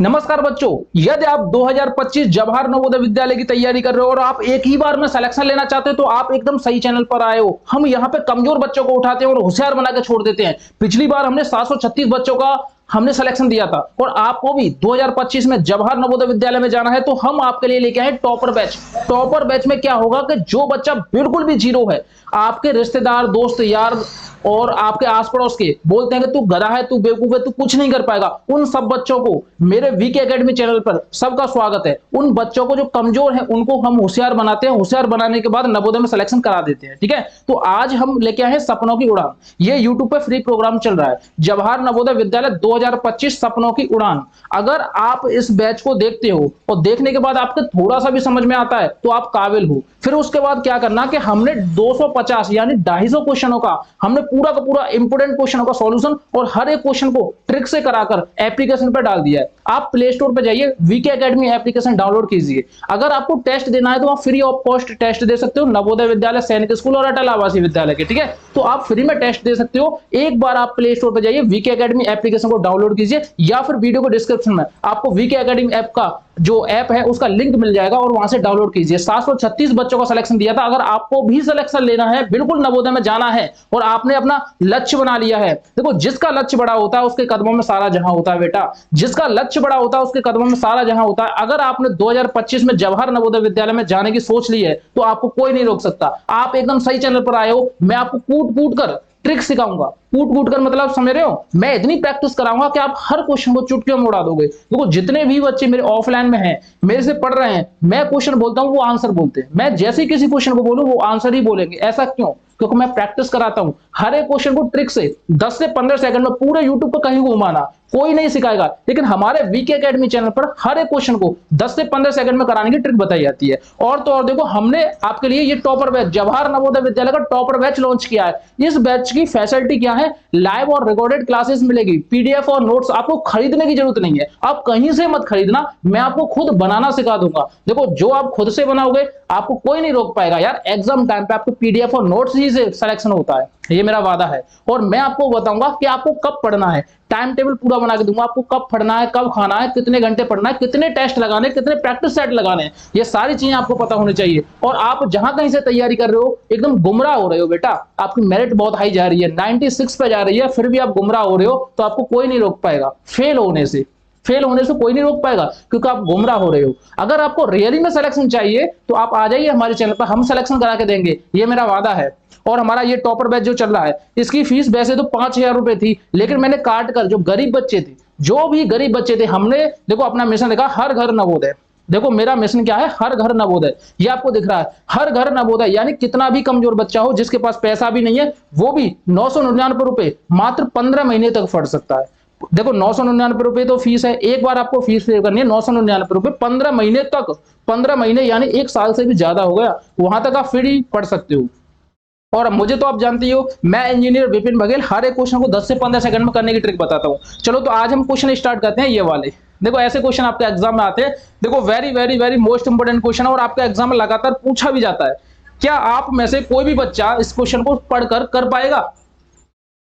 नमस्कार बच्चों, यदि आप 2025 जवाहर नवोदय विद्यालय की तैयारी कर रहे हो और आप एक ही बार में सिलेक्शन लेना चाहते हो तो आप एकदम सही चैनल पर आए हो। हम यहाँ पे कमजोर बच्चों को उठाते हैं और होशियार बना के छोड़ देते हैं। पिछली बार हमने 736 बच्चों का हमने सिलेक्शन दिया था और आपको भी 2025 में जवाहर नवोदय विद्यालय में जाना है तो हम आपके लिए लेके आए टॉपर बैच। टॉपर बैच में क्या होगा कि जो बच्चा बिल्कुल भी जीरो है, आपके रिश्तेदार, दोस्त, यार और आपके आस पड़ोस के बोलते हैं कि तू गधा है, तू बेवकूफ है, तू कुछ नहीं कर पाएगा, उन सब बच्चों को मेरे वीके एकेडमी चैनल पर सबका स्वागत है। उन बच्चों को जो कमजोर है उनको हम होशियार बनाते हैं, होशियार बनाने के बाद नवोदय में सिलेक्शन करा देते हैं। ठीक है, तो आज हम लेके आए हैं सपनों की उड़ान। ये यूट्यूब पे फ्री प्रोग्राम चल रहा है, जवाहर नवोदय विद्यालय 2025 सपनों की उड़ान। अगर आप इस बैच को देखते हो और देखने के बाद आपको थोड़ा सा भी समझ में आता है तो आप काबिल हो। फिर उसके बाद क्या करना कि हमने 250 यानी 250 क्वेश्चनों का हमने पूरा का पूरा इंपोर्टेंट क्वेश्चनों का सॉल्यूशन और हर एक क्वेश्चन को ट्रिक से कराकर एप्लीकेशन पर डाल दिया है। आप प्ले स्टोर पर जाइए, वीके एकेडमी एप्लीकेशन डाउनलोड कीजिए। अगर आपको टेस्ट देना है तो आप फ्री ऑफ कॉस्ट टेस्ट दे सकते हो, नवोदय विद्यालय, सैनिक स्कूल और अटल आवासीय विद्यालय के। ठीक है, तो आप फ्री में टेस्ट दे सकते हो। एक बार आप प्ले स्टोर पर जाइए, वीके एकेडमी एप्लीकेशन को डाउनलोड कीजिए या फिर वीडियो को डिस्क्रिप्शन में आपको वीके एकेडमी ऐप का जो ऐप है उसका लिंक मिल जाएगा और वहां से डाउनलोड कीजिए। 736 बच्चों का सिलेक्शन दिया था। अगर आपको भी सिलेक्शन लेना है, बिल्कुल नवोदय में जाना है और आपने अपना लक्ष्य बना लिया है, देखो जिसका लक्ष्य बड़ा होता है उसके कदमों में सारा जहां होता है बेटा, जिसका लक्ष्य बड़ा होता है उसके कदमों में सारा जहां होता है। अगर आपने 2025 में जवाहर नवोदय विद्यालय में जाने की सोच ली है तो आपको कोई नहीं रोक सकता। आप एकदम सही चैनल पर आए हो। मैं आपको कूट कूट कर ट्रिक सिखाऊंगा। कूट कूट कर मतलब समझ रहे हो, मैं इतनी प्रैक्टिस कराऊंगा कि आप हर क्वेश्चन को चुटकियों में उड़ा दोगे। देखो जितने भी बच्चे मेरे ऑफलाइन में हैं, मेरे से पढ़ रहे हैं, मैं क्वेश्चन बोलता हूं वो आंसर बोलते हैं। मैं जैसे ही किसी क्वेश्चन को बोलूं वो आंसर ही बोलेंगे। ऐसा क्यों? क्योंकि मैं प्रैक्टिस कराता हूं। हर एक क्वेश्चन को ट्रिक से 10 से 15 सेकंड में पूरे यूट्यूब पर कहीं घुमाना कोई नहीं सिखाएगा, लेकिन हमारे वीके एकेडमी चैनल पर हर एक क्वेश्चन को 10 से 15 सेकंड में कराने की ट्रिक बताई जाती है। और तो और देखो, हमने आपके लिए ये टॉपर बैच, जवाहर नवोदय विद्यालय का टॉपर बैच लॉन्च किया है। इस बैच की फैसिलिटी क्या है? लाइव और रिकॉर्डेड क्लासेस मिलेगी, पीडीएफ और नोट्स आपको खरीदने की जरूरत नहीं है। आप कहीं से मत खरीदना, मैं आपको खुद बनाना सिखा दूंगा। देखो जो आप खुद से बनाओगे आपको कोई नहीं रोक पाएगा यार। एग्जाम टाइम पे आपको पीडीएफ और नोट्स ही से सिलेक्शन होता है, ये मेरा वादा है। और मैं आपको बताऊंगा कि आपको कब पढ़ना है, टाइम टेबल पूरा बना के दूंगा। आपको कब पढ़ना है, कब खाना है, कितने घंटे पढ़ना है, कितने टेस्ट लगाने, कितने प्रैक्टिस सेट लगाने हैं, ये सारी चीजें आपको पता होनी चाहिए। और आप जहां कहीं से तैयारी कर रहे हो एकदम गुमराह हो रहे हो बेटा, आपकी मेरिट बहुत हाई जा रही है, 96 पे जा रही है, फिर भी आप गुमराह हो रहे हो तो आपको कोई नहीं रोक पाएगा। फेल होने से कोई नहीं रोक पाएगा क्योंकि आप गुमराह हो रहे हो। अगर आपको रियली में सिलेक्शन चाहिए तो आप आ जाइए हमारे चैनल पर, हम सिलेक्शन करा के देंगे, ये मेरा वादा है। और हमारा ये टॉपर बैच जो चल रहा है इसकी फीस वैसे तो 5000 रुपए थी, लेकिन मैंने काट कर जो गरीब बच्चे थे, जो भी गरीब बच्चे थे, हमने देखो अपना मिशन देखा, हर घर नवोदय। देखो मेरा मिशन क्या है, हर घर नवोदय। ये आपको दिख रहा है, हर घर नवोदय, यानी कितना भी कमजोर बच्चा हो, जिसके पास पैसा भी नहीं है, वो भी 999 रुपए मात्र 15 महीने तक पढ़ सकता है। देखो 999 रुपए तो फीस है, एक बार आपको फीस पे करनी है 999 रुपए 15 महीने तक। 15 महीने यानी 1 साल से भी ज्यादा हो गया, वहां तक आप फ्री पढ़ सकते हो। और मुझे तो आप जानती हो, मैं इंजीनियर विपिन बघेल हर एक क्वेश्चन को 10 से 15 सेकंड में करने की ट्रिक बताता हूं। चलो तो आज हम क्वेश्चन स्टार्ट करते हैं, ये वाले। देखो ऐसे क्वेश्चन आपके एग्जाम में आते हैं। देखो very very very most important question है और आपके एग्जाम में लगातार पूछा भी जाता है। क्या आप में से कोई भी बच्चा इस क्वेश्चन को पढ़कर कर पाएगा?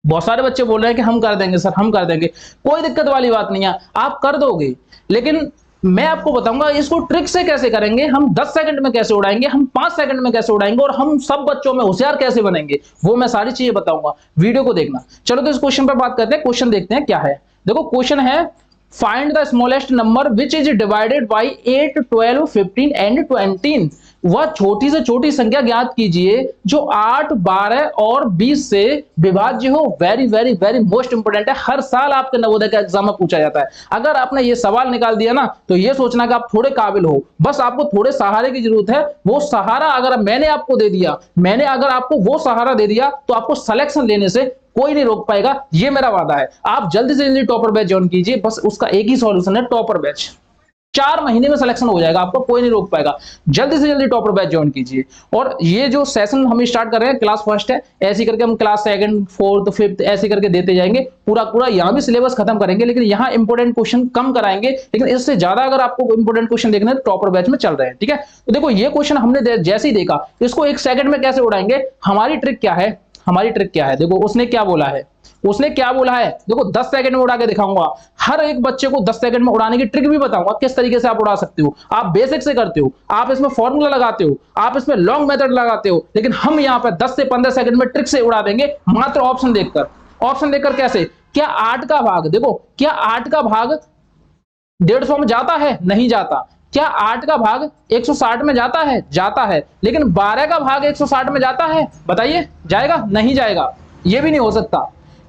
बहुत सारे बच्चे बोल रहे हैं कि हम कर देंगे सर, हम कर देंगे। कोई दिक्कत वाली बात नहीं है, आप कर दोगे, लेकिन मैं आपको बताऊंगा इसको ट्रिक से कैसे करेंगे, हम 10 सेकंड में कैसे उड़ाएंगे, हम 5 सेकंड में कैसे उड़ाएंगे और हम सब बच्चों में होशियार कैसे बनेंगे, वो मैं सारी चीजें बताऊंगा। वीडियो को देखना। चलो तो इस क्वेश्चन पर बात करते हैं। क्वेश्चन देखते हैं क्या है। देखो क्वेश्चन है, find the smallest number which is divided by 8, 12, 15 and 20। वह छोटी से छोटी संख्या ज्ञात कीजिए जो 8, 12 और 20 से विभाज्य हो। Very very very most important है, हर साल आपके नवोदय के एग्जाम में पूछा जाता है। अगर आपने ये सवाल निकाल दिया ना तो ये सोचना कि आप थोड़े काबिल हो, बस आपको थोड़े सहारे की जरूरत है। वो सहारा अगर मैंने आपको दे दिया, मैंने अगर आपको वो सहारा दे दिया तो आपको सिलेक्शन लेने से कोई नहीं रोक पाएगा, ये मेरा वादा है। आप जल्दी से जल्दी टॉपर बैच ज्वाइन कीजिए, बस उसका एक ही सॉल्यूशन है, टॉपर बैच। 4 महीने में सिलेक्शन हो जाएगा, आपको कोई नहीं रोक पाएगा। जल्दी से जल्दी टॉपर बैच ज्वाइन कीजिए। और ये जो सेशन हम स्टार्ट कर रहे हैं, क्लास फर्स्ट है, ऐसे करके हम क्लास सेकंड, फोर्थ, फिफ्थ ऐसे करके देते जाएंगे। पूरा यहाँ भी सिलेबस खत्म करेंगे, लेकिन यहाँ इंपोर्टेंट क्वेश्चन कम कराएंगे। लेकिन इससे ज्यादा अगर आपको इंपोर्टेंट क्वेश्चन देखना है तो टॉपर बैच में चल रहे हैं। ठीक है, तो देखो ये क्वेश्चन हमने जैसे ही देखा, इसको 1 सेकंड में कैसे उड़ाएंगे, हमारी ट्रिक क्या है, हमारी ट्रिक क्या है। देखो उसने क्या बोला है, उसने क्या बोला है, देखो 10 सेकंड में उड़ा के दिखाऊंगा। हर एक बच्चे को 10 सेकंड में उड़ाने की ट्रिक भी बताऊंगा, किस तरीके से आप उड़ा सकते हो। आप बेसिक से करते हो, आप इसमें फॉर्मूला लगाते हो, आप इसमें लॉन्ग मेथड लगाते हो, लेकिन हम यहाँ पर 10 से 15 सेकंड में ट्रिक से उड़ा देंगे, मात्र ऑप्शन देखकर। ऑप्शन देखकर कैसे, क्या 8 का भाग, देखो क्या 8 का भाग 150 में जाता है, नहीं जाता। क्या 8 का भाग 160 में जाता है, जाता है। लेकिन 12 का भाग 160 में जाता है, बताइए जाएगा, नहीं जाएगा, ये भी नहीं हो सकता।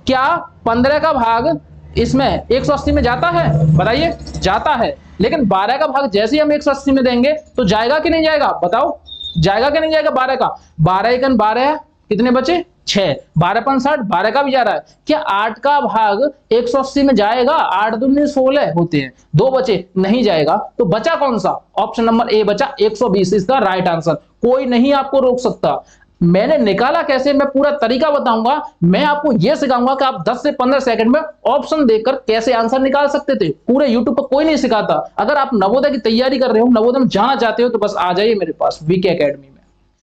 क्या 15 का भाग इसमें 180 में जाता है, बताइए जाता है। लेकिन 12 का भाग जैसे ही हम 180 में देंगे तो जाएगा कि नहीं जाएगा, बताओ जाएगा कि नहीं जाएगा। 12 का 12 एकन 12 कितने बचे 6, 12 पन 60, 12 का भी जा रहा है। क्या 8 का भाग 180 में जाएगा, 8 दूनी 16 होते हैं, 2 बचे, नहीं जाएगा। तो बचा कौन सा, ऑप्शन नंबर ए बचा 120, इसका राइट आंसर। कोई नहीं आपको रोक सकता। मैंने निकाला कैसे, मैं पूरा तरीका बताऊंगा। मैं आपको यह सिखाऊंगा कि आप 10 से 15 सेकंड में ऑप्शन देकर कैसे आंसर निकाल सकते थे। पूरे यूट्यूब पर कोई नहीं सिखाता। अगर आप नवोदय की तैयारी कर रहे हो, नवोदय में जाना चाहते हो, तो बस आ जाइए मेरे पास वीके एकेडमी में,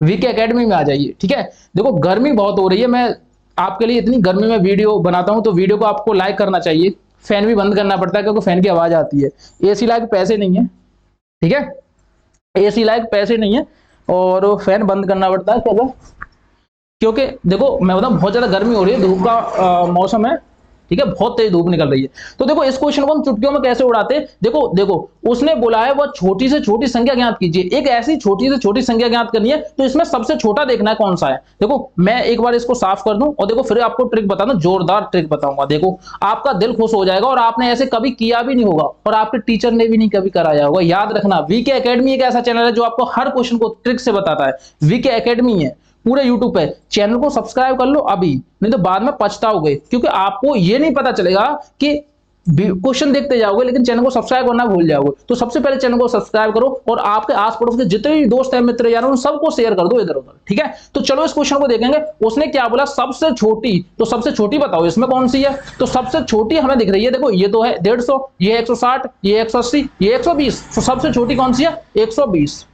वीके एकेडमी में आ जाइए, ठीक है। देखो गर्मी बहुत हो रही है, मैं आपके लिए इतनी गर्मी में वीडियो बनाता हूं, तो वीडियो को आपको लाइक करना चाहिए। फैन भी बंद करना पड़ता है क्योंकि फैन की आवाज आती है। एसी लायक पैसे नहीं है, ठीक है, एसी लायक पैसे नहीं है, और फैन बंद करना पड़ता है क्योंकि देखो मैं बताऊं बहुत ज्यादा गर्मी हो रही है, धूप का मौसम है, ठीक है, बहुत तेज धूप निकल रही है। तो देखो इस क्वेश्चन को हम चुटकियों में कैसे उड़ाते हैं। देखो देखो उसने बोला है वह छोटी से छोटी संख्या ज्ञात कीजिए। एक ऐसी छोटी से छोटी संख्या ज्ञात करनी है, तो इसमें सबसे छोटा देखना है कौन सा है। देखो मैं एक बार इसको साफ कर दूं और देखो फिर आपको ट्रिक बता दूं, जोरदार ट्रिक बताऊंगा। देखो आपका दिल खुश हो जाएगा, और आपने ऐसे कभी किया भी नहीं होगा, और आपके टीचर ने भी नहीं कभी कराया होगा। याद रखना, वीके एकेडमी एक ऐसा चैनल है जो आपको हर क्वेश्चन को ट्रिक से बताता है। वीके एकेडमी है पूरे यूट्यूब पे, चैनल को सब्सक्राइब कर लो अभी, नहीं तो बाद में पछताओगे, क्योंकि आपको ये नहीं पता चलेगा कि क्वेश्चन देखते जाओगे लेकिन चैनल को सब्सक्राइब करना भूल जाओगे। तो सबसे पहले चैनल को सब्सक्राइब करो, और आपके आस पड़ोस के जितने भी दोस्त हैं, मित्र यार, उन सबको शेयर कर दो इधर उधर, ठीक है। तो चलो इस क्वेश्चन को देखेंगे। उसने क्या बोला, सबसे छोटी, तो सबसे छोटी बताओ इसमें कौन सी है। तो सबसे छोटी हमें दिख रही है, देखो ये तो है 150, ये 160, ये 180, ये 120, तो सबसे छोटी कौन सी है, 120,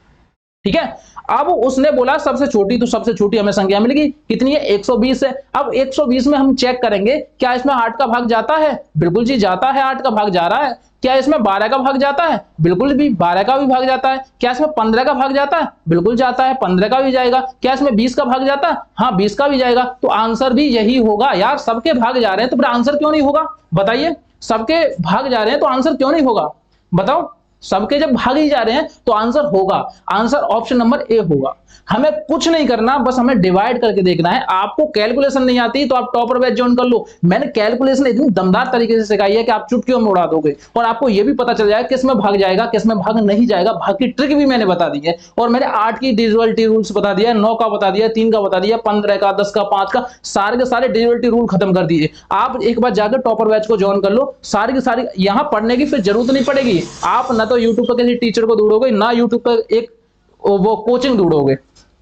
ठीक है। अब उसने बोला सबसे छोटी, तो सबसे छोटी हमें संख्या मिलेगी कितनी है, 120 है। अब 120 में हम चेक करेंगे क्या इसमें 8 का भाग जाता है, बिल्कुल जी जाता है, 8 का भाग जा रहा है। क्या इसमें 12 का भाग जाता है, बिल्कुल भी 12 का भी भाग जाता है। क्या इसमें 15 का भाग जाता है, बिल्कुल जाता है, 15 का भी जाएगा। क्या इसमें 20 का भाग जाता है, हाँ 20 का भी जाएगा। तो आंसर भी यही होगा। यार सबके भाग जा रहे हैं तो फिर आंसर क्यों नहीं होगा, बताइए, सबके भाग जा रहे हैं तो आंसर क्यों नहीं होगा, बताओ। सबके जब भाग ही जा रहे हैं तो आंसर होगा, आंसर ऑप्शन नंबर ए होगा। हमें कुछ नहीं करना, बस हमें डिवाइड करके देखना है। आपको कैलकुलेशन नहीं आती तो आप टॉपर बैच ज्वाइन कर लो। मैंने कैलकुलेशन इतनी दमदार तरीके से सिखाई है कि आप चुटकियों में उड़ा दोगे, और आपको यह भी पता चल जाएगा किस में भाग जाएगा, किस में भाग नहीं जाएगा। भाग की ट्रिक भी मैंने बता दी है, और मैंने 8 की डिविजिबिलिटी रूल्स बता दिया, 9 का बता दिया, 3 का बता दिया, 15 का, 10 का, 5 का, सारे के सारे डिविजिबिलिटी रूल खत्म कर दिए। आप एक बार जाकर टॉपर बैच को ज्वाइन कर लो, सारी की सारी यहां पढ़ने की फिर जरूरत नहीं पड़ेगी। आप ना तो यूट्यूब पर किसी टीचर को ढूंढोगे, ना यूट्यूब पर एक वो कोचिंग ढूंढोगे।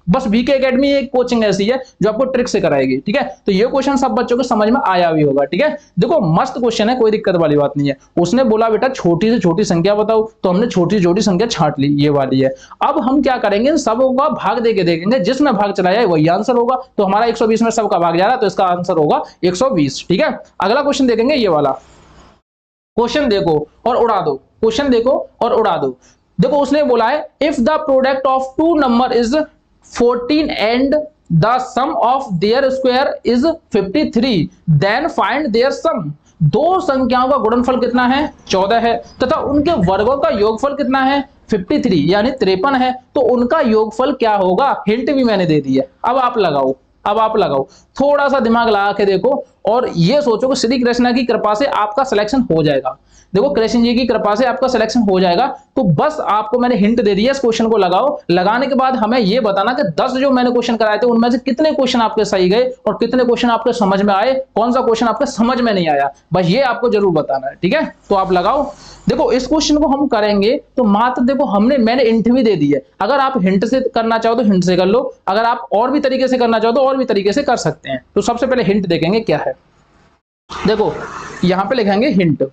बस वीके एकेडमी एक कोचिंग ऐसी है जो आपको ट्रिक से कराएगी, ठीक है। तो ये क्वेश्चन सब बच्चों को समझ में आया भी होगा, ठीक है। देखो मस्त क्वेश्चन है, कोई दिक्कत वाली बात नहीं है। उसने बोला बेटा छोटी से छोटी संख्या बताओ, तो हमने छोटी छोटी संख्या छांट ली, ये वाली है। अब हम क्या करेंगे, सबों का भाग देके देखेंगे, जिसमें भाग चला जाए वही आंसर होगा। तो हमारा 120 में सबका भाग जा रहा है, तो इसका आंसर होगा 120, ठीक है। अगला क्वेश्चन देखेंगे, ये वाला क्वेश्चन देखो और उड़ा दो, क्वेश्चन देखो और उड़ा दो। देखो उसने बोला है if the product of two number is 14 and the sum of their square is 53, then find their sum। दो संख्याओं का गुणनफल कितना है, 14 है, तथा उनके वर्गों का योगफल कितना है, 53 यानी 53 है। तो उनका योगफल क्या होगा, हिंट भी मैंने दे दी है। अब आप लगाओ, अब आप लगाओ, थोड़ा सा दिमाग लगा के देखो, और ये सोचो कि श्री कृष्ण की कृपा से आपका सिलेक्शन हो जाएगा। देखो कृष्ण जी की कृपा से आपका सिलेक्शन हो जाएगा। तो बस आपको मैंने हिंट दे दिया, इस क्वेश्चन को लगाओ। लगाने के बाद हमें यह बताना कि 10 जो मैंने क्वेश्चन कराए थे उनमें से कितने क्वेश्चन आपके सही गए और कितने क्वेश्चन आपके समझ में आए, कौन सा क्वेश्चन आपके समझ में नहीं आया, बस ये आपको जरूर बताना है, ठीक है। तो आप लगाओ। देखो इस क्वेश्चन को हम करेंगे तो मात्र देखो मैंने हिंट भी दे दी है। अगर आप हिंट से करना चाहो तो हिंट से कर लो, अगर आप और भी तरीके से करना चाहो तो और भी तरीके से कर सकते हैं। तो सबसे पहले हिंट देखेंगे क्या है। देखो यहां पे लिखेंगे हिंट,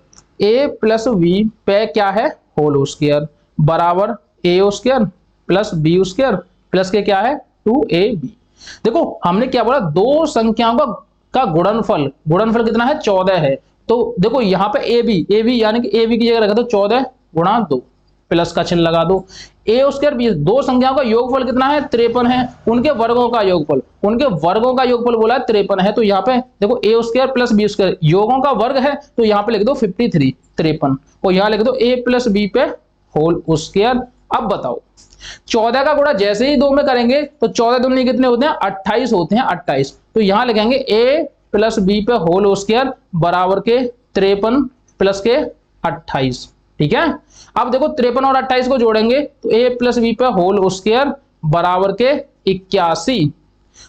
a प्लस वी पे क्या है, होल स्क्वायर बराबर a square plus b square plus के क्या है 2ab। देखो हमने क्या बोला, दो संख्याओं का गुणनफल कितना है, 14 है। तो देखो यहाँ पे ए बी यानी कि ए बी की जगह रखा दो 14 गुणा 2, प्लस का चिन्ह लगा दो। ए स्क्वायर बी, दो संख्याओं का योगफल कितना है, 53 है। उनके वर्गों का योगफल बोला 53 है। तो यहाँ पे देखो ए स्क्वायर प्लस बी स्क्वायर योगों का वर्ग है, तो यहाँ पे लिख दो 53 53, और यहाँ लिख दो ए प्लस बी पे होल स्क्वायर। अब बताओ 14 का गुणा जैसे ही 2 में करेंगे तो 14 दूनी कितने होते हैं, 28 होते हैं, 28। तो यहां लिखेंगे a प्लस बी पे होल स्क्वायर बराबर के 53 प्लस के 28। ठीक है, अब देखो 53 और 28 को जोड़ेंगे तो a प्लस बी पे होल स्क्वायर बराबर के 81।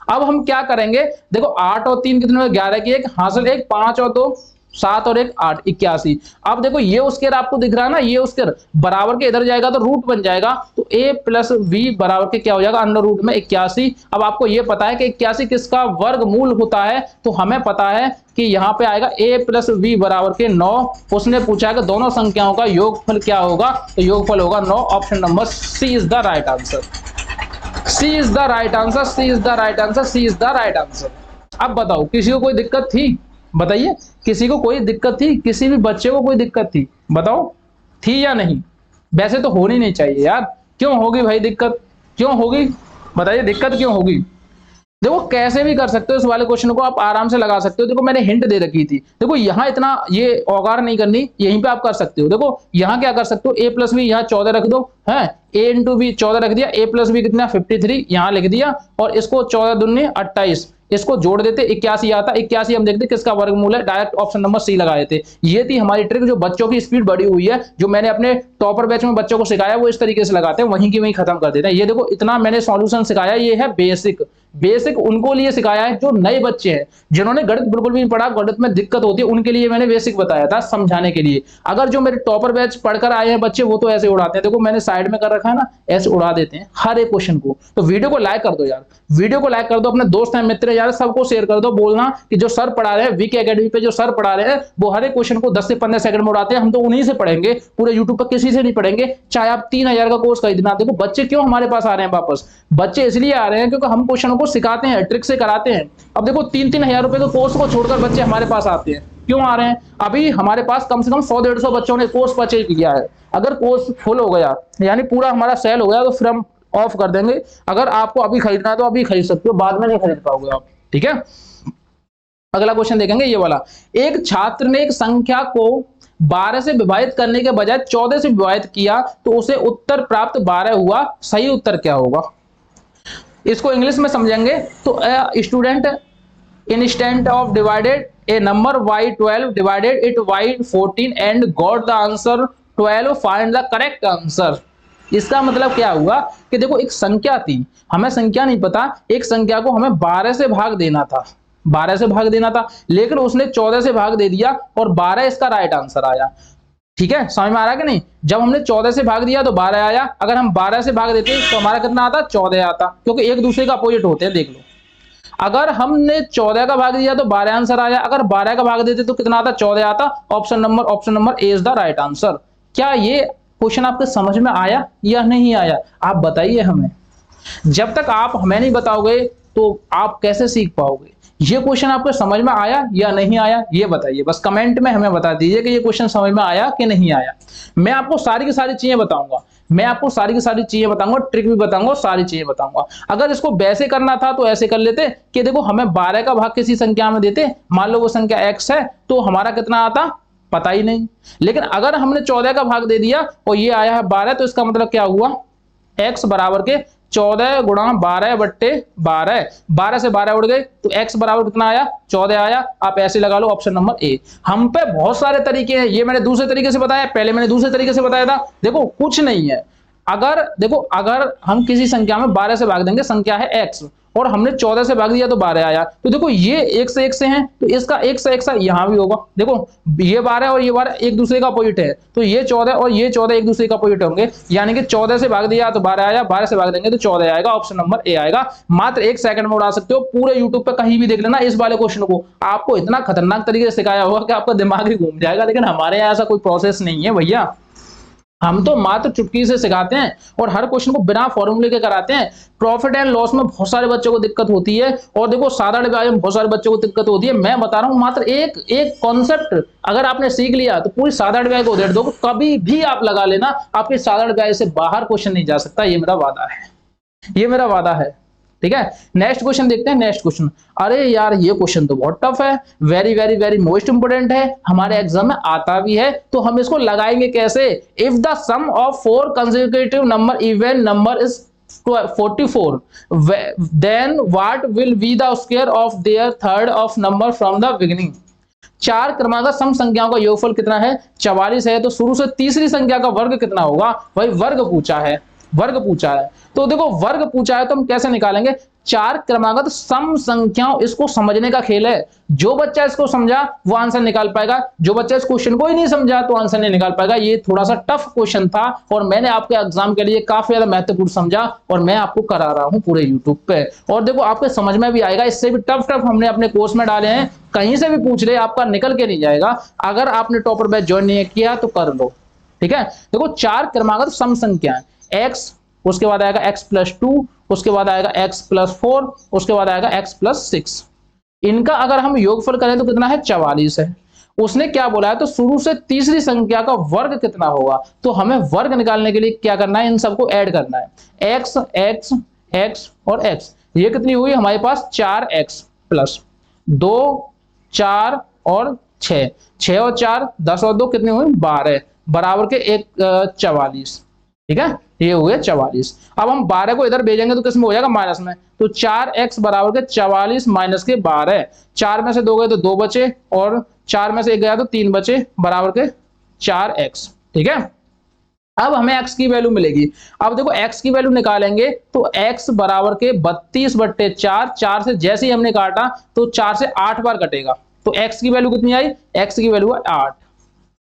अब हम क्या करेंगे, देखो 8 और 3 कितने, 11 की एक हासिल, एक 5 और 2 7 और 1 8 81। अब देखो ये स्क्वायर आपको दिख रहा है ना, ये स्क्वायर बराबर के इधर जाएगा तो रूट बन जाएगा, तो a प्लस बी बराबर के क्या हो जाएगा, अंडर रूट में 81। अब आपको ये पता है कि 81 किसका वर्गमूल होता है, तो हमें पता है कि यहाँ पे आएगा a प्लस बी बराबर के 9। उसने पूछा है कि दोनों संख्याओं का योगफल क्या होगा, तो योगफल होगा 9। Option number C is the right answer, C is the right answer, C is the right answer, C is the right answer. अब बताओ किसी को कोई दिक्कत थी, बताइए किसी को कोई दिक्कत थी, किसी भी बच्चे को कोई दिक्कत थी, बताओ थी या नहीं। वैसे तो होनी नहीं चाहिए यार, क्यों होगी भाई दिक्कत, क्यों होगी बताइए, दिक्कत क्यों होगी। देखो कैसे भी कर सकते हो इस वाले क्वेश्चन को, आप आराम से लगा सकते हो। देखो मैंने हिंट दे रखी थी, देखो यहाँ इतना ये औगार नहीं करनी, यहीं पे आप कर सकते हो। देखो यहाँ क्या कर सकते हो, a प्लस बी यहाँ 14 रख दो, है a इंटू बी 14 रख दिया, a प्लस बी कितना 53 यहाँ लिख दिया, और इसको 14 दूनी 28, इसको जोड़ देते 81 आता, 81 हम देखते किसका वर्गमूल है, डायरेक्ट ऑप्शन नंबर सी लगा देते। ये थी हमारी ट्रिक, जो बच्चों की स्पीड बढ़ी हुई है, जो मैंने अपने टॉपर बैच में बच्चों को सिखाया वो इस तरीके से लगाते हैं, वहीं की वहीं खत्म कर देते हैं। ये देखो इतना मैंने सॉल्यूशन सिखाया, ये है बेसिक उनको लिए सिखाया है जो नए बच्चे हैं, जिन्होंने गणित बिल्कुल भी नहीं पढ़ा, गणित में दिक्कत होती है, उनके लिए मैंने बेसिक बताया था समझाने के लिए। अगर जो मेरे टॉपर बैच पढ़कर आए हैं बच्चे, वो तो ऐसे उड़ाते हैं, देखो मैंने साइड में कर रखा है ना, ऐसे उड़ा देते हैं हर एक क्वेश्चन को। तो वीडियो को लाइक कर दो यार, वीडियो को लाइक कर दो, अपने दोस्त हैं मित्र यार सबको शेयर कर दो, बोलना कि जो सर पढ़ा रहे हैं वीके एकेडमी पे, जो सर पढ़ा रहे हैं वो हर एक क्वेश्चन को 10 से 15 सेकंड में उड़ाते हैं, हम तो उन्हीं से पढ़ेंगे, पूरे यूट्यूब पर किसी से नहीं पढ़ेंगे, चाहे आप 3000 का कोर्स खरीदना। देखो बच्चे क्यों हमारे पास आ रहे हैं वापस, बच्चे इसलिए आ रहे हैं क्योंकि हम क्वेश्चनों को सिखाते हैं, ट्रिक से कराते हैं। अब देखो 3-3 हजार रुपए के कोर्स को छोड़कर बच्चे हमारे पास आते हैं, क्यों आ रहे हैं, अभी हमारे पास कम से कम 100-150 बच्चों ने कोर्स परचेज किया है। अगर कोर्स फुल हो गया यानी पूरा हमारा सेल हो गया तो फिर हम ऑफ कर देंगे। अगर आपको अभी खरीदना है तो अभी खरीद सकते हो, बाद में नहीं खरीद पाओगे आप। ठीक है, अगला क्वेश्चन देखेंगे ये वाला। एक छात्र ने एक संख्या को 12 से विभाजित करने के बजाय 14 से विभाजित किया तो उसे उत्तर प्राप्त 12 हुआ, सही उत्तर क्या होगा। इसको इंग्लिश में समझेंगे तो student instant of divided A number by 12 divided it by 14 and got the answer 12, find the correct answer। इसका मतलब क्या हुआ कि देखो एक संख्या थी, हमें संख्या नहीं पता, एक संख्या को हमें 12 से भाग देना था, 12 से भाग देना था, लेकिन उसने 14 से भाग दे दिया और 12 इसका राइट आंसर आया। ठीक है, समझ में आ रहा है कि नहीं, जब हमने 14 से भाग दिया तो 12 आया, अगर हम 12 से भाग देते तो हमारा कितना आता, 14 आता, क्योंकि एक दूसरे का अपोजिट होते हैं। देख लो, अगर हमने 14 का भाग दिया तो 12 आंसर आया, अगर 12 का भाग देते तो कितना आता, 14 आता। Option number A is the right answer. क्या ये क्वेश्चन आपके समझ में आया या नहीं आया, आप बताइए हमें। जब तक आप हमें नहीं बताओगे तो आप कैसे सीख पाओगे। ये क्वेश्चन आपको समझ में आया या नहीं आया, ये बताइए, बस कमेंट में हमें बता दीजिए कि ये क्वेश्चन समझ में आया कि नहीं आया। मैं आपको सारी की सारी चीजें बताऊंगा, मैं आपको सारी की सारी चीजें बताऊंगा, ट्रिक भी बताऊंगा, सारी चीजें बताऊंगा। अगर इसको वैसे करना था तो ऐसे कर लेते कि देखो हमें 12 का भाग किसी संख्या में देते, मान लो वो संख्या x है, तो हमारा कितना आता पता ही नहीं। लेकिन अगर हमने 14 का भाग दे दिया और ये आया है 12, तो इसका मतलब क्या हुआ, x बराबर के 14 गुणा 12 बट्टे 12, 12 से 12 उड़ गए तो x बराबर कितना आया, 14 आया। आप ऐसे लगा लो ऑप्शन नंबर ए। हम पे बहुत सारे तरीके हैं, ये मैंने दूसरे तरीके से बताया, पहले मैंने दूसरे तरीके से बताया था। देखो कुछ नहीं है, अगर हम किसी संख्या में 12 से भाग देंगे, संख्या है x और हमने 14 से भाग दिया तो 12 आया, तो देखो ये एक से एक से हैं तो इसका एक से एक सा यहाँ भी होगा। देखो ये 12 और ये 12 एक दूसरे का अपोजिट है, तो ये 14 और ये 14 एक दूसरे का अपोजिट होंगे, यानी कि 14 से भाग दिया तो 12 आया, 12 से भाग देंगे तो 14 आएगा। ऑप्शन नंबर ए आएगा। मात्र 1 सेकंड में उड़ा सकते हो, पूरे यूट्यूब पे कहीं भी देख लेना इस वाले क्वेश्चन को। आपको इतना खतरनाक तरीके से सिखाया होगा कि आपका दिमाग ही घूम जाएगा, लेकिन हमारे यहाँ ऐसा कोई प्रोसेस नहीं है भैया, हम तो मात्र चुटकी से सिखाते हैं और हर क्वेश्चन को बिना फॉर्मूले के कराते हैं। प्रॉफिट एंड लॉस में बहुत सारे बच्चों को दिक्कत होती है और देखो साधारण ब्याज में बहुत सारे बच्चों को दिक्कत होती है। मैं बता रहा हूं मात्र एक एक कॉन्सेप्ट अगर आपने सीख लिया तो पूरी साधारण ब्याज को उधेड़ दो, कभी भी आप लगा लेना, आपके साधारण ब्याज से बाहर क्वेश्चन नहीं जा सकता। ये मेरा वादा है, ये मेरा वादा है। ठीक है, नेक्स्ट क्वेश्चन देखते हैं। नेक्स्ट क्वेश्चन, अरे यार ये क्वेश्चन तो बहुत टफ है, very very very most important है, हमारे एग्जाम में आता भी है, तो हम इसको लगाएंगे कैसे? If the sum of 4 consecutive number even number is 44, then what will be the square of their third of number from the beginning? 4 क्रमागत सम संख्याओं का योगफल कितना है? 44 है, तो शुरू से तीसरी संख्या का वर्ग कितना होगा? भाई वर्ग पूछा है, वर्ग पूछा है, तो देखो वर्ग पूछा है तो हम कैसे निकालेंगे? 4 क्रमागत सम संख्याओं, इसको समझने का खेल है। जो बच्चा इसको समझा वो आंसर निकाल पाएगा, जो बच्चा इस क्वेश्चन को ही नहीं समझा तो आंसर नहीं निकाल पाएगा। ये थोड़ा सा टफ क्वेश्चन था और मैंने आपके एग्जाम के लिए काफी ज्यादा महत्वपूर्ण समझा और मैं आपको करा रहा हूं पूरे यूट्यूब पे। और देखो आपके समझ में भी आएगा, इससे भी टफ हमने अपने कोर्स में डाले हैं, कहीं से भी पूछ ले आपका निकल के नहीं जाएगा। अगर आपने टॉपर बैच ज्वाइन नहीं किया तो कर लो। ठीक है, देखो 4 क्रमागत सम संख्या, x, उसके बाद आएगा x+2, उसके बाद आएगा x+4, उसके बाद आएगा x+6। इनका अगर हम योगफल करें तो कितना है? 44 है। उसने क्या बोला है? तो शुरू से तीसरी संख्या का वर्ग कितना होगा? तो हमें वर्ग निकालने के लिए क्या करना है? इन सबको ऐड करना है, x x x और x। ये कितनी हुई हमारे पास? 4x प्लस 2 4 और 6, 6 और 4 10 और 2 कितनी हुई? 12 बराबर के 44। ठीक है, ये हुए 44। अब हम 12 को इधर भेजेंगे तो किस में हो जाएगा? माइनस में। तो 4x बराबर के 44 माइनस के 12, 4 में से 2 गए तो 2 बचे और 4 में से 1 गया तो 3 बचे, बराबर के 4x। ठीक है, अब हमें x की वैल्यू मिलेगी। अब देखो x की वैल्यू निकालेंगे तो x बराबर के 32/4, 4 से जैसे ही हमने काटा तो 4 से 8 बार कटेगा, तो x की वैल्यू कितनी आई? x की वैल्यू है 8।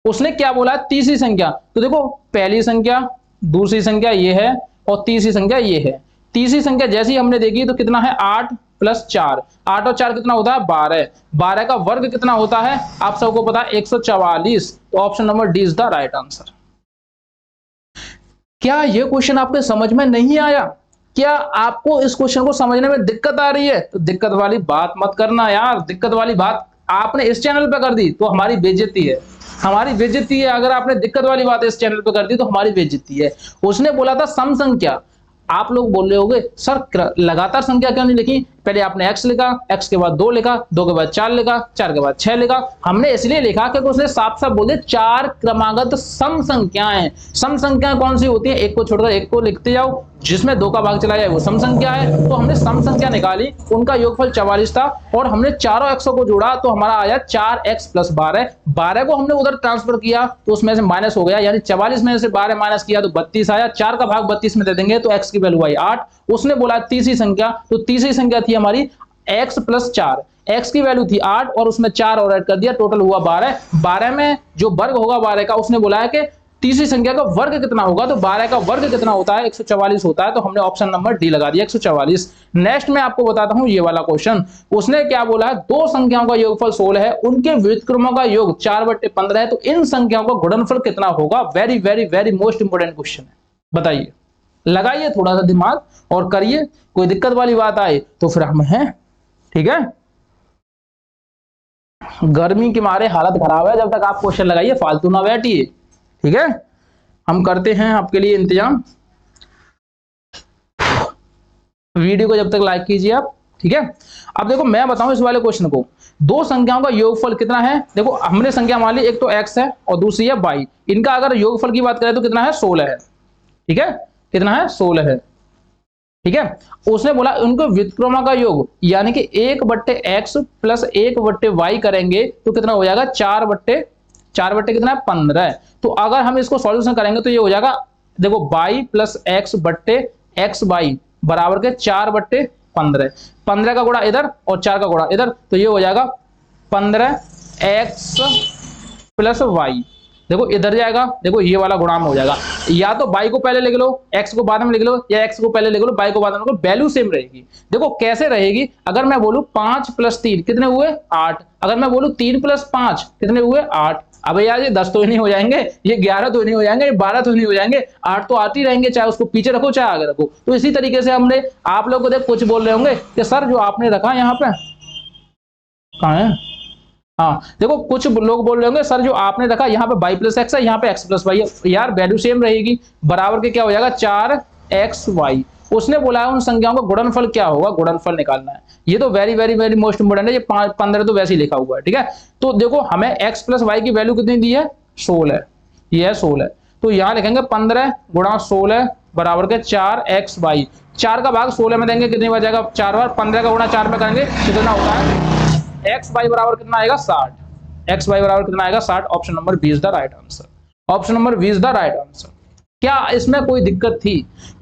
उसने क्या बोला? तीसरी संख्या, तो देखो पहली संख्या, दूसरी संख्या ये है और तीसरी संख्या ये है। तीसरी संख्या जैसी हमने देखी तो कितना है? 8 + 4, 8 और 4 कितना होता है? 12। 12 का वर्ग कितना होता है? आप सबको पता है 144, तो option number D is the right answer. क्या ये क्वेश्चन आपके समझ में नहीं आया? क्या आपको इस क्वेश्चन को समझने में दिक्कत आ रही है? तो दिक्कत वाली बात मत करना यार, दिक्कत वाली बात आपने इस चैनल पे कर दी तो हमारी बेइज्जती है, हमारी बेइज्जती है। अगर आपने दिक्कत वाली बात इस चैनल पे कर दी तो हमारी बेइज्जती है। उसने बोला था सम संख्या, आप लोग बोल रहे होगे सर लगातार संख्या क्यों नहीं लिखी? पहले आपने x लिखा, x के बाद 2 लिखा, 2 के बाद 4 लिखा, 4 के बाद 6 लिखा। हमने इसलिए लिखा क्योंकि उसने साफ साफ बोले 4 क्रमागत सम संख्याएं। सम संख्या कौन सी होती है? एक को छोड़कर एक को लिखते जाओ, जिसमें 2 का भाग चला जाए वो सम संख्या है। तो हमने सम संख्या निकाली, उनका योगफल 44 था और हमने चारों एक्सों को जोड़ा तो हमारा आया 4x + 12। 12 को हमने उधर ट्रांसफर किया तो उसमें से माइनस हो गया, यानी 44 में से 12 माइनस किया तो 32 आया। 4 का भाग 32 में दे देंगे तो x की वैल्यू आई 8। उसने बोला तीसरी संख्या, तो तीसरी संख्या थी हमारी x + 4, x की वैल्यू थी 8 और उसमें 4 और ऐड कर दिया, टोटल हुआ 12। 12 में जो वर्ग होगा 12 का, उसने बोला है कि तीसरी संख्या का वर्ग कितना होगा, तो 12 का वर्ग कितना होता है? 144 होता है, तो हमने ऑप्शन नंबर डी लगा दिया 144। नेक्स्ट मैं आपको बताता हूं ये वाला क्वेश्चन। उसने क्या बोला है? 2 संख्याओं का योगफल 16 है, उनके व्युत्क्रमों का योग 4/15 है, तो इन संख्याओं का गुणनफल कितना होगा? Very very very most important question है, बताइए, लगाइए थोड़ा सा दिमाग और करिए। कोई दिक्कत वाली बात आए तो फिर हम हैं, ठीक है। गर्मी के मारे हालत खराब है, जब तक आप क्वेश्चन लगाइए फालतू ना बैठिए, ठीक है। हम करते हैं आपके लिए इंतजाम। वीडियो को जब तक लाइक कीजिए आप, ठीक है। अब देखो मैं बताऊं इस वाले क्वेश्चन को, 2 संख्याओं का योगफल कितना है? देखो हमने संख्या मान ली, एक तो x है और दूसरी है y। इनका अगर योगफल की बात करें तो कितना है? 16 है, ठीक है। कितना है? 16 है, ठीक है। उसने बोला उनको व्युत्क्रमों का योग, यानी कि 1/x + 1/y करेंगे तो कितना हो जाएगा? 4 बट्टे कितना है? 15। तो अगर हम इसको सॉल्यूशन करेंगे तो ये हो जाएगा, देखो y + x/xy बराबर के 4/15। 15 का गुणा इधर और 4 का गुणा इधर, तो ये हो जाएगा 15x + y। देखो इधर जाएगा, देखो ये वाला गुणा में हो जाएगा। या तो y को पहले लिख लो, x को बाद में लिख लो, या x को पहले लिख लो, y को बाद में लिख लो, वैल्यू सेम रहेगी। देखो कैसे रहेगी? अगर मैं बोलूं 5 + 3 कितने हुए? 8। अगर मैं बोलूं 3 + 5 कितने हुए? 8। अब यार ये 10 तो नहीं हो जाएंगे, ये 11 तो नहीं हो जाएंगे, ये 12 तो नहीं हो जाएंगे, 8 तो आते ही रहेंगे, चाहे उसको पीछे रखो चाहे आगे रखो। तो इसी तरीके से हमने आप लोग को देख कुछ बोल रहे होंगे कि सर जो आपने रखा यहाँ पे कहाँ है, हाँ देखो कुछ लोग बोल रहे होंगे सर जो आपने रखा यहाँ पे y प्लस एक्स है, यहाँ पे x प्लस वाई है। यार वैल्यू सेम रहेगी, बराबर के क्या हो जाएगा 4xy। उसने बोला है उन संख्याओं का गुणनफल क्या होगा, गुणनफल निकालना है। ये तो very very very most important है, ये 15 तो वैसे ही लिखा हुआ है, ठीक है। तो देखो हमें x प्लस वाई की वैल्यू कितनी दी है 16, ये है 16। तो यहाँ लिखेंगे 15 गुणा 16 बराबर के 4xy। 4 का भाग 16 में देंगे कितनी बार जाएगा 4 बार, 15 का गुणा 4 में करेंगे कितना होता है एक्स वाई बराबर कितना आएगा 60। एक्स वाई बराबर कितना आएगा 60। Option number B is the right answer. Option number B is the right answer. क्या इसमें कोई दिक्कत थी?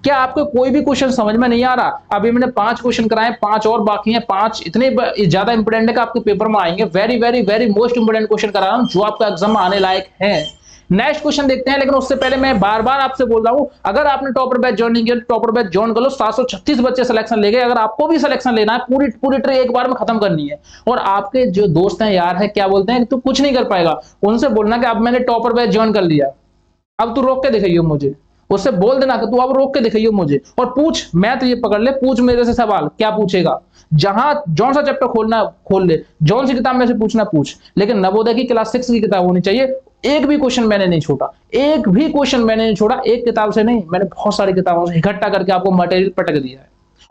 क्या आपको कोई भी क्वेश्चन समझ में नहीं आ रहा? अभी मैंने 5 क्वेश्चन कराए, 5 और बाकी हैं। 5 इतने ज्यादा इंपोर्टेंट है कि आपके पेपर में आएंगे। Very very very most important question करा रहा हूं जो आपका एग्जाम में आने लायक है। नेक्स्ट क्वेश्चन देखते हैं, लेकिन उससे पहले मैं बार बार आपसे बोल रहा हूं, अगर आपने टॉपर बैच ज्वाइन नहीं किया तो टॉपर बैच ज्वाइन कर लो। 736 बच्चे सिलेक्शन ले गए। अगर आपको भी सिलेक्शन लेना है, पूरी पूरी ट्री एक बार में खत्म करनी है। और आपके जो दोस्त हैं यार है क्या बोलते हैं तो कुछ नहीं कर पाएगा, उनसे बोलना कि अब मैंने टॉपर बैच ज्वाइन कर लिया, अब तू रोक के दिखाइयो मुझे। उससे बोल देना कि तू अब रोक के दिखाइयो मुझे और पूछ, मैं तो ये पकड़ ले, पूछ मेरे से सवाल। क्या पूछेगा? जहां जौन सा चैप्टर खोलना खोल ले, जौन सी किताब में से पूछना पूछ, लेकिन नवोदय की क्लास 6 की किताब होनी चाहिए। एक भी क्वेश्चन मैंने नहीं छोड़ा, एक भी क्वेश्चन मैंने नहीं छोड़ा। एक किताब से नहीं, मैंने बहुत सारी किताबों से इकट्ठा करके आपको मटेरियल पटक दिया है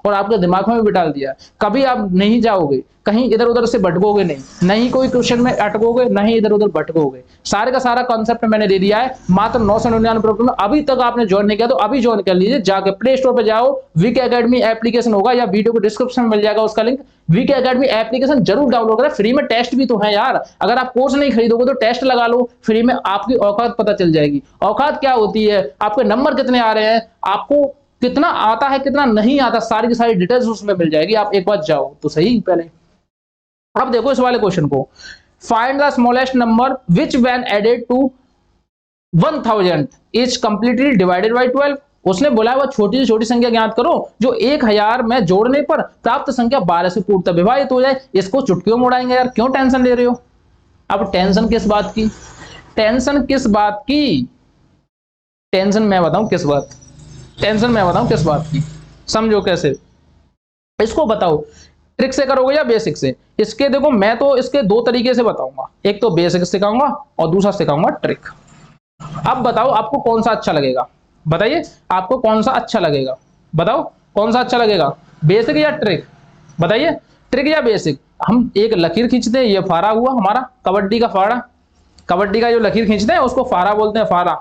और आपके दिमाग में भी बिठा दिया है। कभी आप नहीं जाओगे कहीं इधर उधर से भटकोगे नहीं कोई क्वेश्चन में अटकोगे, नहीं इधर उधर भटकोगे। सारे का सारा कॉन्सेप्ट मैंने दे दिया है मात्र 999 रुपए में। अभी तक आपने ज्वाइन नहीं किया तो अभी ज्वाइन कर लीजिए। जाके प्ले स्टोर पे जाओ, वीके एकेडमी एप्लीकेशन होगा या वीडियो को डिस्क्रिप्शन में मिल जाएगा उसका लिंक। वीके एकेडमी एप्लीकेशन जरूर डाउनलोड करें, फ्री में टेस्ट भी तो है यार। अगर आप कोर्स नहीं खरीदोगे तो टेस्ट लगा लो फ्री में, आपकी औकात पता चल जाएगी। औकात क्या होती है, आपके नंबर कितने आ रहे हैं, आपको कितना आता है कितना नहीं आता, सारी की सारी डिटेल्स उसमें मिल जाएगी। आप एक बार जाओ तो सही पहले। अब देखो इस वाले क्वेश्चन को, find the smallest number which when added to 1000 is completely divided by 12। उसने बोला है वो छोटी से छोटी संख्या ज्ञात करो जो 1000 में जोड़ने पर प्राप्त संख्या 12 से पूर्णतः विभाजित हो जाए। इसको चुटकियों में उड़ाएंगे यार, क्यों टेंशन ले रहे हो? अब टेंशन किस बात की, टेंशन किस बात की, टेंशन मैं बताऊं किस बात, टेंशन मैं बताऊं किस बात की, समझो कैसे इसको बताओ। ट्रिक से करोगे या बेसिक से? इसके देखो मैं तो इसके दो तरीके से बताऊंगा, एक तो बेसिक सिखाऊंगा और दूसरा सिखाऊंगा ट्रिक। अब बताओ आपको कौन सा अच्छा लगेगा, बताइए आपको कौन सा अच्छा लगेगा, बताओ कौन सा अच्छा लगेगा, बेसिक या ट्रिक? बताइए ट्रिक या बेसिक। हम एक लकीर खींचते हैं, ये फारा हुआ हमारा कबड्डी का फारा, कबड्डी का जो लकीर खींचते हैं उसको फारा बोलते हैं, फारा।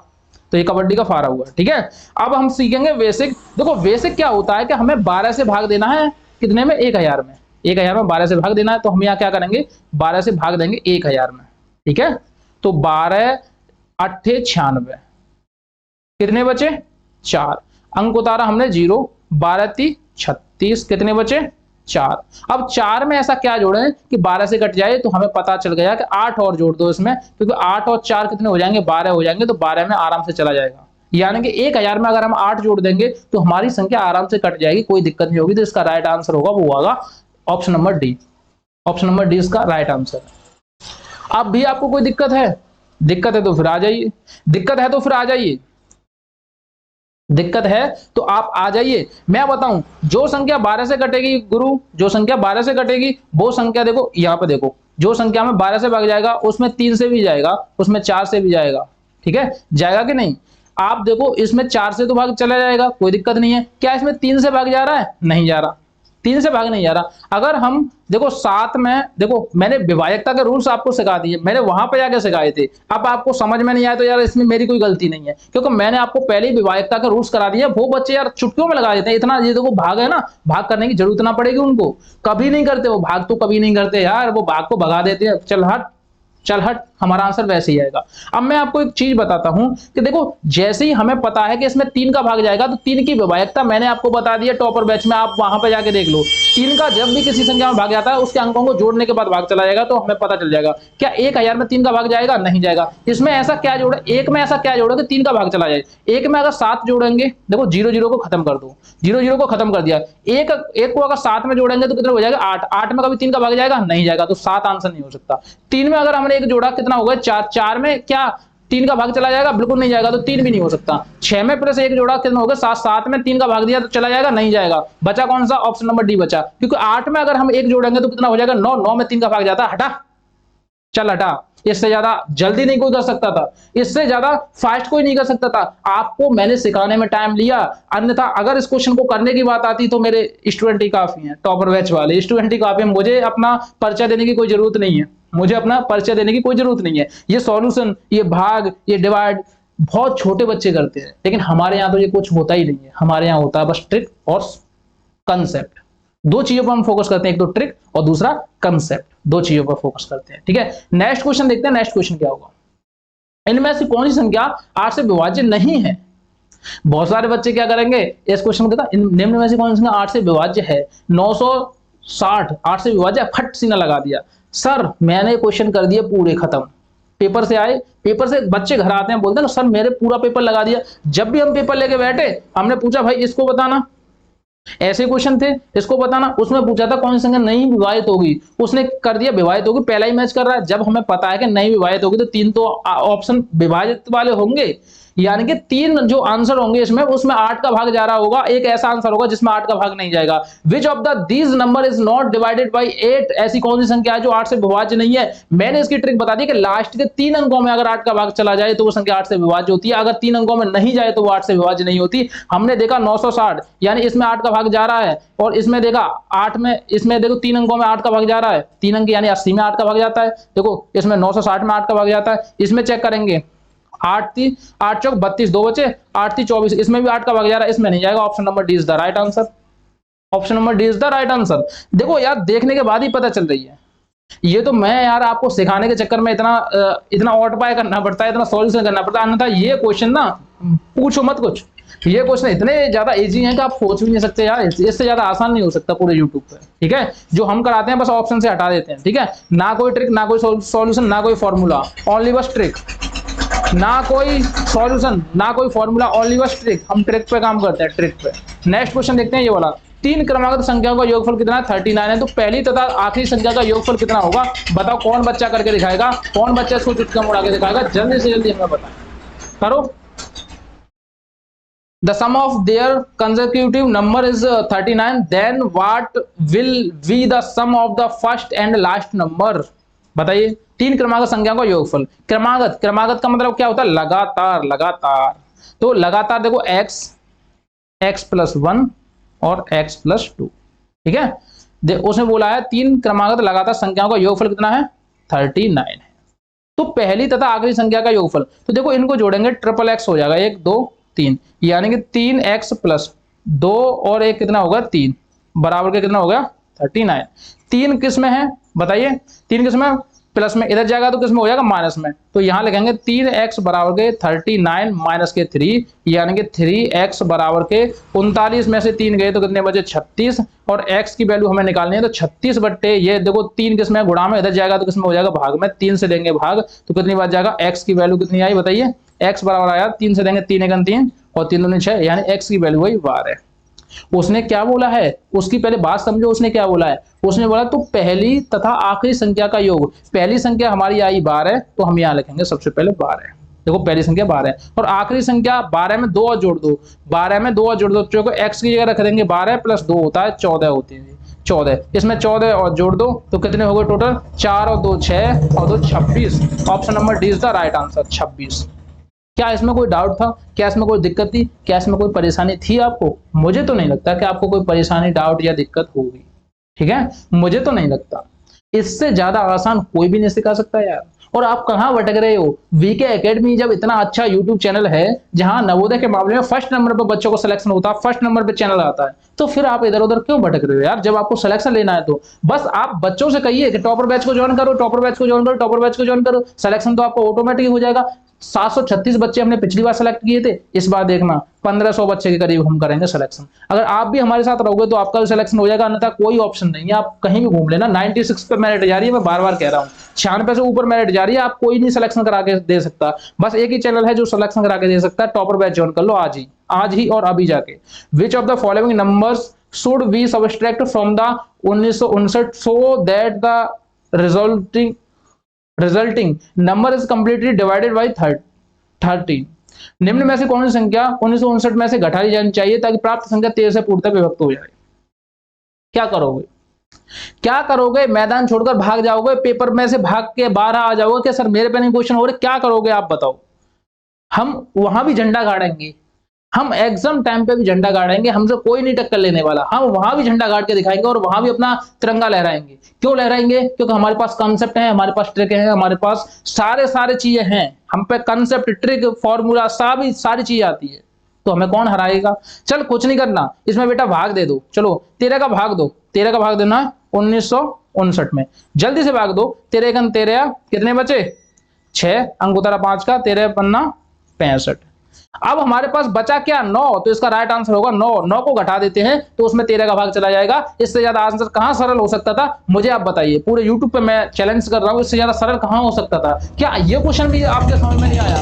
तो ये कबड्डी का फारा हुआ, ठीक है। अब हम सीखेंगे बेसिक। देखो बेसिक क्या होता है कि हमें 12 से भाग देना है, कितने में 1000 में, 1000 में 12 से भाग देना है। तो हम यहाँ क्या करेंगे 12 से भाग देंगे 1000 में, ठीक है। तो 12 8 96, कितने बचे 4, अंक उतारा हमने 0, 12 3 36, कितने बचे 4। अब 4 में ऐसा क्या जोड़े कि 12 से कट जाए, तो हमें पता चल गया कि 8 और जोड़ दो इसमें, क्योंकि 8 और 4 कितने हो जाएंगे 12 हो जाएंगे, तो 12 में आराम से चला जाएगा। यानी कि 1000 में अगर हम 8 जोड़ देंगे तो हमारी संख्या आराम से कट जाएगी, कोई दिक्कत नहीं होगी। तो इसका राइट आंसर होगा वो होगा option number D. Option number D इसका राइट आंसर। अब भी आपको कोई दिक्कत है? दिक्कत है तो फिर आ जाइए, दिक्कत है तो फिर आ जाइए, दिक्कत है तो आप आ जाइए। मैं बताऊं जो संख्या 12 से कटेगी गुरु, जो संख्या 12 से कटेगी वो संख्या देखो यहाँ पे, देखो जो संख्या में 12 से भाग जाएगा उसमें 3 से भी जाएगा, उसमें 4 से भी जाएगा, ठीक है, जाएगा कि नहीं? आप देखो इसमें 4 से तो भाग चला जाएगा, कोई दिक्कत नहीं है। क्या इसमें 3 से भाग जा रहा है? नहीं जा रहा, 3 से भाग नहीं जा रहा। अगर हम देखो 7 में, देखो मैंने विभाजकता के रूल्स आपको सिखा दिए, मैंने वहां पे जाके सिखाए थे। अब आपको समझ में नहीं आया तो यार इसमें मेरी कोई गलती नहीं है, क्योंकि मैंने आपको पहले ही विभाजकता के रूल्स करा दिए। वो बच्चे यार चुटकियों में लगा देते हैं, इतना ये देखो भाग है ना, भाग करने की जरूरत ना पड़ेगी उनको, कभी नहीं करते वो भाग, तो कभी नहीं करते यार, वो भाग को भगा देते हैं, चल हट चल हट, हमारा आंसर वैसे ही आएगा। अब मैं आपको एक चीज बताता हूं कि देखो जैसे ही हमें पता है कि इसमें 3 का भाग जाएगा, तो 3 की विभाजकता मैंने आपको बता दिया टॉपर बैच में, आप वहां पे जाके देख लो। 3 का जब भी किसी संख्या में भाग जाता है उसके अंकों को जोड़ने के बाद भाग चला जाएगा, तो हमें पता चल जाएगा। क्या 1000 में 3 का भाग जाएगा? नहीं जाएगा। इसमें ऐसा क्या जोड़े, एक में ऐसा क्या जोड़े कि 3 का भाग चला जाए? एक में अगर 7 जोड़ेंगे, देखो 0 0 को खत्म कर दो, 0 0 को खत्म कर दिया, एक को अगर 7 में जोड़ेंगे तो कितना हो जाएगा 8, 8 में कभी 3 का भाग जाएगा? नहीं जाएगा, तो 7 आंसर नहीं हो सकता। 3 में अगर हमने एक जोड़ा, कितने कितना होगा 4, 4 में क्या 3 का भाग चला जाएगा, बिल्कुल नहीं जाएगा, तो 3 भी नहीं हो सकता। 6 में प्लस 1 जोड़ा कितना होगा 7, 7 में 3 का भाग दिया तो चला जाएगा, नहीं जाएगा। बचा कौन सा, ऑप्शन नंबर डी बचा, क्योंकि 8 में अगर हम 1 जोड़ेंगे तो कितना हो जाएगा 9, 9 में 3 का भाग जाता है, हटा, चल हटा। इससे ज्यादा जल्दी नहीं कोई कर सकता था, इससे ज्यादा फास्ट कोई नहीं कर सकता था। आपको मैंने सिखाने में टाइम लिया, अन्यथा अगर इस क्वेश्चन को करने की बात आती तो मेरे स्टूडेंट ही काफी हैं, टॉपर बैच वाले स्टूडेंट ही काफी हैं, मुझे अपना परिचय देने की कोई जरूरत नहीं है, मुझे अपना परिचय देने की कोई जरूरत नहीं है। ये सॉल्यूशन, ये भाग, ये डिवाइड बहुत छोटे बच्चे करते हैं, लेकिन हमारे यहाँ तो ये कुछ होता ही नहीं है। हमारे यहाँ होता है बस ट्रिक और कंसेप्ट, दो चीजों पर हम फोकस करते हैं, एक तो ट्रिक और दूसरा कंसेप्ट, दो चीजों पर फोकस करते हैं। ठीक है, नेक्स्ट क्वेश्चन देखते हैं। नेक्स्ट क्वेश्चन क्या होगा, इनमें से कौन सी संख्या 8 से विभाज्य नहीं है। बहुत सारे बच्चे क्या करेंगे, इस क्वेश्चन को निम्न में से कौन सी संख्या 8 से विभाज्य है। 960 8 से विभाज्य, फट सीना लगा दिया। सर मैंने क्वेश्चन कर दिया पूरे खत्म, पेपर से आए, पेपर से बच्चे घर आते हैं बोलते हैं सर मेरे पूरा पेपर लगा दिया। जब भी हम पेपर लेके बैठे हमने पूछा भाई इसको बताना, ऐसे क्वेश्चन थे इसको बताना, उसमें पूछा था कौन सी संख्या नहीं विभाजित होगी, उसने कर दिया विभाजित होगी, पहला ही मैच कर रहा है। जब हमें पता है कि नहीं विभाजित होगी तो 3 तो ऑप्शन विभाजित वाले होंगे, यानी कि 3 जो आंसर होंगे इसमें, उसमें 8 का भाग जा रहा होगा, एक ऐसा आंसर होगा जिसमें 8 का भाग नहीं जाएगा। Which of the these number is not divided by 8, ऐसी कौन सी संख्या है जो 8 से विभाज्य नहीं है। मैंने इसकी ट्रिक बता दी कि लास्ट के 3 अंकों में अगर 8 का भाग चला जाए तो वो संख्या 8 से विभाज्य होती है, अगर 3 अंकों में नहीं जाए तो वो 8 से विभाज्य नहीं होती। हमने देखा 960 यानी इसमें 8 का भाग जा रहा है, और इसमें देखा 8 में, इसमें देखो 3 अंकों में 8 का भाग जा रहा है, 3 अंक यानी 80 में 8 का भाग जाता है। देखो इसमें 960 में 8 का भाग जाता है, इसमें चेक करेंगे 8 चौक 32, 2 बचे, 8 3 24, इसमें भी 8 का भाग जा रहा है, इसमें नहीं जाएगा। Option number D is the right answer, option number D is the right answer. देखो यार देखने के बाद ही पता चल रही है, ये तो मैं यार आपको सिखाने के चक्कर में इतना ऑटपाई करना पड़ता है, इतना सॉल्यूशन करना पड़ता है, अन्यथा ये क्वेश्चन ना पूछो मत कुछ, ये क्वेश्चन इतने ज्यादा इजी हैं कि आप सोच भी नहीं सकते यार, इससे ज्यादा आसान नहीं हो सकता पूरे यूट्यूब पे। ठीक है, जो हम कराते हैं बस ऑप्शन से हटा देते हैं। ठीक है, ना कोई ट्रिक, ना कोई सॉल्यूशन, ना कोई फॉर्मूला, ओनली बस ट्रिक, ना कोई सॉल्यूशन ना कोई फॉर्मूला, ओनली बस ट्रिक। हम ट्रिक पे काम करते हैं, ट्रिक पे। नेक्स्ट क्वेश्चन देखते हैं ये वाला, 3 क्रमागत संख्याओं का योगफल कितना है, 39 है, तो पहली तथा आखिरी संख्या का योगफल कितना होगा। बताओ कौन बच्चा करके दिखाएगा, कौन बच्चा इसको चुटका मुड़ा के दिखाएगा, जल्दी से जल्दी हमें बताएं, करो। The sum of their consecutive number is 39, then what will be the sum of the first and last number। बताइए, 3 क्रमागत संख्याओं का योगफल। क्रमागत, क्रमागत का मतलब क्या होता है, लगातार, लगातार। तो लगातार देखो x प्लस 1 और x प्लस 2। ठीक है, उसने बोला है 3 क्रमागत लगातार संख्याओं का योगफल कितना है, 39 है। तो पहली तथा आखिरी संख्या का योगफल, तो देखो इनको जोड़ेंगे ट्रिपल x हो जाएगा, 1 2 3, यानी कि 3x प्लस 2 और 1 कितना होगा 3, बराबर के कितना हो गया 39। 3 किस में है बताइए, 3 किस में, प्लस में, इधर जाएगा तो किस में हो जाएगा माइनस में, तो यहां लिखेंगे 3x बराबर के 39 माइनस के 3, यानी कि 3x बराबर के 39 में से 3 गए तो कितने बचे 36, और x की वैल्यू हमें निकालनी है, तो 36 बट्टे ये देखो 3 किस में गुणा में, इधर जाएगा तो किस में हो जाएगा भाग में, 3 से देंगे भाग तो कितनी बार जाएगा, x की वैल्यू कितनी आई बताइए, x बराबर आया 3 से देंगे 3 1 3 और 3 2 6, यानी x की वैल्यू वही 12 है। उसने क्या बोला है, उसकी पहले बात समझो, उसने क्या बोला है, उसने बोला तो पहली तथा आखिरी संख्या का योग, पहली संख्या हमारी आई 12 तो हम यहां लिखेंगे सबसे पहले 12। देखो पहली संख्या 12 है और आखिरी संख्या 12 में 2 और जोड़ दो, 12 में 2 और जोड़ दो, तो x की जगह रख देंगे 12 प्लस 2 होता है 14 होती है, 14, इसमें 14 और जोड़ दो तो कितने हो गए टोटल, 4 और 2 6 और 2 26। Option number D is the right answer, 26। क्या इसमें कोई डाउट था, क्या इसमें कोई दिक्कत थी, क्या इसमें कोई परेशानी थी आपको? मुझे तो नहीं लगता कि आपको कोई परेशानी, डाउट या दिक्कत होगी। ठीक है, मुझे तो नहीं लगता, इससे ज्यादा आसान कोई भी नहीं सिखा सकता यार। और आप कहां भटक रहे हो, वीके एकेडमी जब इतना अच्छा यूट्यूब चैनल है जहां नवोदय के मामले में फर्स्ट नंबर पर बच्चों को सिलेक्शन होता है, फर्स्ट नंबर पे चैनल आता है, तो फिर आप इधर उधर क्यों भटक रहे हो यार। जब आपको सिलेक्शन लेना है तो बस आप बच्चों से कहिए कि टॉपर बैच को ज्वाइन करो, टॉपर बैच को ज्वाइन करो, टॉपर बैच को ज्वाइन करो, सिलेक्शन तो आपको ऑटोमेटिक हो जाएगा। 736 बच्चे हमने पिछली बार सेलेक्ट किए थे, इस बार देखना 1500 बच्चे के करीब हम करेंगे सिलेक्शन। अगर आप भी हमारे साथ रहोगे तो आपका भी सिलेक्शन हो जाएगा, अन्यथा कोई ऑप्शन नहीं है, आप कहीं भी घूम लेना। 96 पे मेरिट जा रही है, मैं बार बार कह रहा हूँ, 96 से ऊपर मेरिट जा रही है, आप कोई नहीं सिलेक्शन करा के दे सकता, बस एक ही चैनल है जो सिलेक्शन करा के दे सकता है, टॉपर बैच ज्वाइन कर लो आज ही और अभी जाके। Which of the following numbers should be subtract from the 1959 so that the resulting resulting number is completely divided by 13। निम्न में से कौन सी संख्या 1959 में से घटाई जानी चाहिए ताकि प्राप्त संख्या 13 से पूर्णतः विभक्त हो जाए? क्या करोगे? क्या करोगे? मैदान छोड़कर भाग जाओगे? पेपर में से भाग के बाहर आ जाओगे कि सर मेरे पे नहीं क्वेश्चन हो रहे? क्या करोगे आप बताओ? हम वहां भी झंडा गाड़ेंगे, हम एग्जाम टाइम पे भी झंडा गाड़ेंगे, हमसे कोई नहीं टक्कर लेने वाला। हम वहां भी झंडा गाड़ के दिखाएंगे और वहां भी अपना तिरंगा लहराएंगे। क्यों लहराएंगे? क्योंकि हमारे पास कॉन्सेप्ट है, हमारे पास ट्रिक है, हमारे पास सारे चीजें हैं। हम पे कॉन्सेप्ट, ट्रिक, फॉर्मूला सारी चीजें आती है। तो हमें कौन हराएगा? चल कुछ नहीं करना, इसमें बेटा भाग दे दो। चलो 13 का भाग दो, 13 का भाग देना 1959 में। जल्दी से भाग दो। 13 एकन 13, कितने बचे? 6, अंक उतारा 5 का, 13 पन्ना 65। अब हमारे पास बचा क्या? 9। तो इसका राइट आंसर होगा 9। 9 को घटा देते हैं तो उसमें 13 का भाग चला जाएगा। इससे ज्यादा आंसर कहां सरल हो सकता था? मुझे आप बताइए। पूरे YouTube पे मैं चैलेंज कर रहा हूं, इससे ज्यादा सरल कहां हो सकता था? क्या ये क्वेश्चन भी आपके समझ में नहीं आया?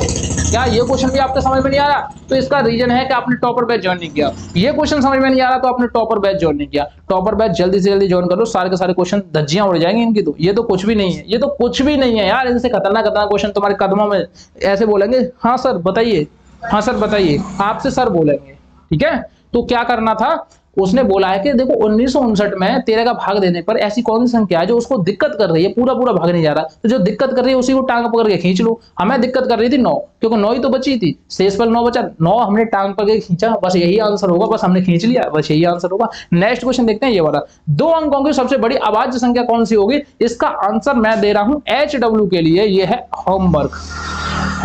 क्या ये क्वेश्चन भी आपके समझ में नहीं आया? तो इसका रीजन है कि आपने टॉपर बैच ज्वाइन नहीं किया। ये क्वेश्चन समझ में नहीं आ रहा तो आपने टॉपर बैच ज्वाइन नहीं किया। टॉपर बैच जल्दी से जल्दी ज्वाइन कर लो, सारे के सारे क्वेश्चन धज्जियां उड़ जाएंगी इनकी। तो ये तो कुछ भी नहीं है, ये तो कुछ भी नहीं है यार। इनसे खतरनाक खतरनाक क्वेश्चन तुम्हारे कदमों में ऐसे बोलेंगे, हाँ सर बताइए, हाँ सर बताइए, आपसे सर बोलेंगे। ठीक है, तो क्या करना था? उसने बोला है कि देखो 1959 में 13 का भाग देने पर ऐसी कौन सी संख्या है जो उसको दिक्कत कर रही है, पूरा पूरा भाग नहीं जा रहा, तो जो दिक्कत कर रही है उसी को टांग पकड़ के खींच लो। हमें दिक्कत कर रही थी 9, क्योंकि 9 ही तो बची थी, शेष पर 9 बचा, 9 हमने टांग पकड़ के खींचा, बस यही आंसर होगा, बस हमने खींच लिया, बस यही आंसर होगा। नेक्स्ट क्वेश्चन देखते हैं ये वाला। 2 अंकों की सबसे बड़ी अभाज्य संख्या कौन सी होगी? इसका आंसर मैं दे रहा हूं HW के लिए, ये है होमवर्क।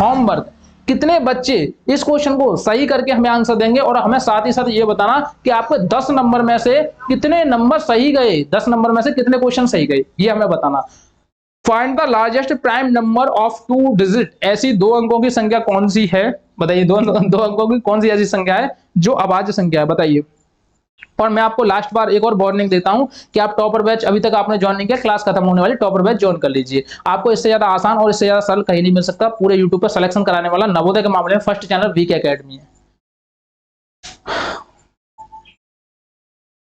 होमवर्क। कितने बच्चे इस क्वेश्चन को सही करके हमें आंसर देंगे और हमें साथ ही साथ ये बताना कि आपके 10 नंबर में से कितने नंबर सही गए, 10 नंबर में से कितने क्वेश्चन सही गए, ये हमें बताना। Find the largest prime number of 2 digit. ऐसी 2 अंकों की संख्या कौन सी है? बताइए, दो अंकों की कौन सी ऐसी संख्या है जो अभाज्य संख्या है? बताइए। और मैं आपको लास्ट बार एक और वार्निंग देता हूं कि आप टॉपर बैच अभी तक आपने ज्वाइन नहीं किया, क्लास खत्म होने वाली, टॉपर बैच ज्वाइन कर लीजिए। आपको इससे ज्यादा आसान और इससे ज्यादा सरल कहीं नहीं मिल सकता। पूरे यूट्यूब पर सिलेक्शन कराने वाला नवोदय के मामले में फर्स्ट चैनल वीके एकेडमी है।